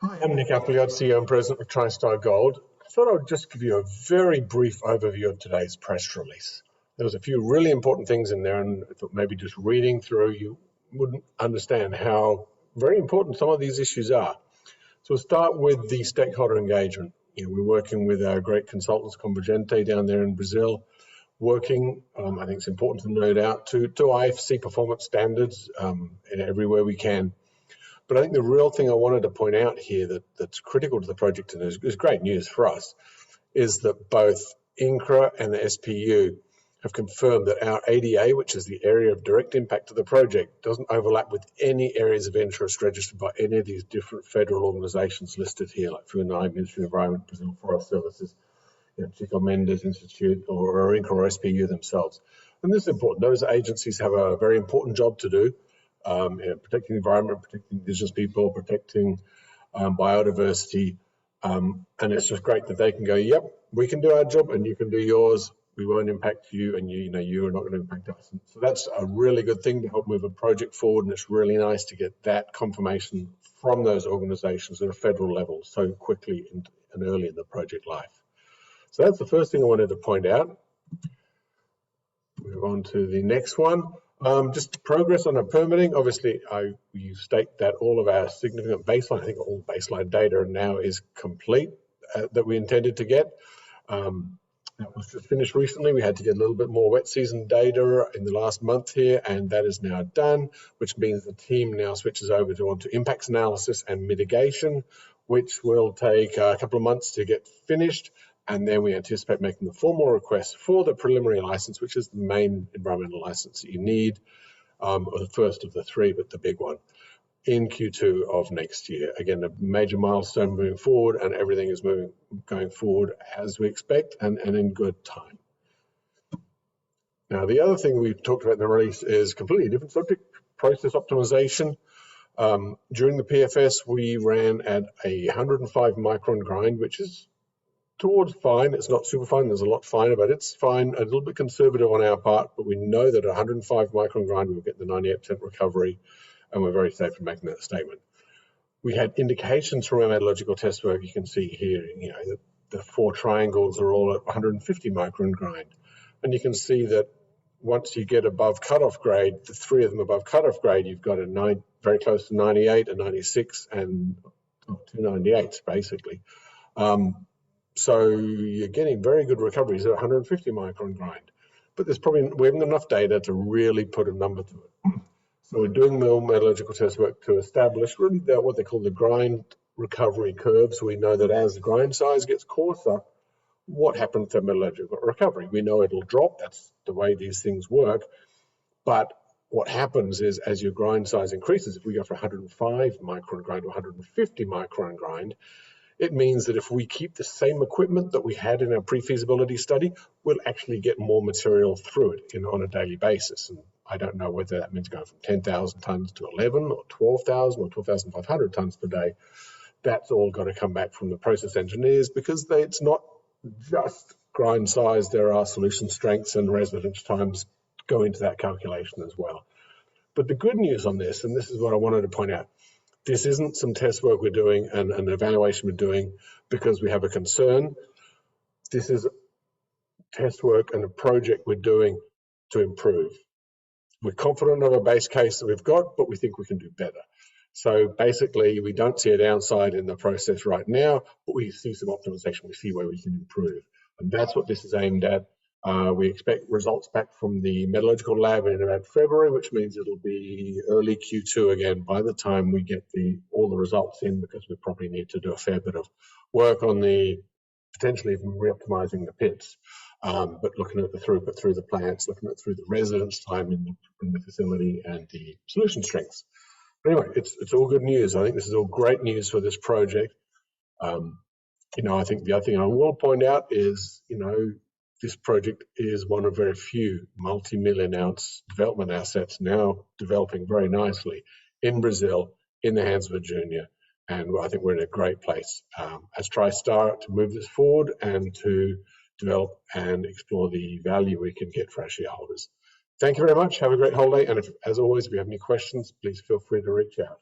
Hi, I'm Nick Appleyard, CEO and President of TriStar Gold. I thought I would just give you a very brief overview of today's press release. There was a few really important things in there, and I thought maybe just reading through you wouldn't understand how very important some of these issues are. So we'll start with the stakeholder engagement. We're working with our great consultants, Convergente, down there in Brazil, working, I think it's important to note out, to IFC performance standards everywhere we can. But I think the real thing I wanted to point out here that's critical to the project and is great news for us is that both INCRA and the SPU have confirmed that our ADA, which is the area of direct impact of the project, doesn't overlap with any areas of interest registered by any of these different federal organizations listed here, like FUNAI, Ministry of Environment, Brazil Forest Services, Chico Mendes Institute, or INCRA or SPU themselves. And this is important. Those agencies have a very important job to do. Protecting the environment, protecting indigenous people, protecting biodiversity, and it's just great that they can go, yep, we can do our job and you can do yours. We won't impact you, and you are not going to impact us. And so that's a really good thing to help move a project forward, and it's really nice to get that confirmation from those organizations at a federal level so quickly and early in the project life. So that's the first thing I wanted to point out. Move on to the next one. Just progress on our permitting. Obviously, you state that all of our significant baseline, I think all baseline data now is complete that we intended to get. That was just finished recently. We had to get a little bit more wet season data in the last month here, and that is now done, which means the team now switches over onto impacts analysis and mitigation, which will take a couple of months to get finished. And then we anticipate making the formal request for the preliminary license, which is the main environmental license that you need, or the first of the three, but the big one, in Q2 of next year. Again, a major milestone moving forward, and everything is going forward as we expect and in good time. Now, the other thing we've talked about in the release is completely different subject, process optimization. During the PFS, we ran at a 105 micron grind, which is towards fine. It's not super fine. There's a lot finer, but it's fine. A little bit conservative on our part, but we know that at 105 micron grind, we'll get the 98% recovery, and we're very safe in making that statement. We had indications from our metallurgical test work. You can see here, the four triangles are all at 150 micron grind. And you can see that once you get above cutoff grade, the three of them above cutoff grade, you've got a very close to 98, a 96, and two 98s, basically. So you're getting very good recoveries at 150 micron grind, but we haven't enough data to really put a number to it. So we're doing more metallurgical test work to establish really what they call the grind recovery curve. So we know that as the grind size gets coarser, what happens to metallurgical recovery? We know it'll drop. That's the way these things work. But what happens is as your grind size increases, if we go from 105 micron grind to 150 micron grind, it means that if we keep the same equipment that we had in our pre-feasibility study, we'll actually get more material through it on a daily basis. And I don't know whether that means going from 10,000 tons to 11 or 12,000 or 12,500 tons per day. That's all got to come back from the process engineers, because it's not just grind size. There are solution strengths and residence times go into that calculation as well. But the good news on this, and this is what I wanted to point out, this isn't some test work we're doing and an evaluation we're doing because we have a concern. This is test work and a project we're doing to improve. We're confident of a base case that we've got, but we think we can do better. So basically, we don't see a downside in the process right now, but we see some optimization. We see where we can improve. And that's what this is aimed at. We expect results back from the metallurgical lab in about February, which means it'll be early Q2 again by the time we get all the results in, because we probably need to do a fair bit of work on potentially even re-optimizing the pits, but looking at the throughput through the plants, looking at through the residence time in the facility and the solution strengths. But anyway, it's all good news. I think this is all great news for this project. I think the other thing I will point out is, this project is one of very few multi-million ounce development assets now developing very nicely in Brazil, in the hands of a junior. And I think we're in a great place as TriStar to move this forward and to develop and explore the value we can get for our shareholders. Thank you very much. Have a great holiday. And as always, if you have any questions, please feel free to reach out.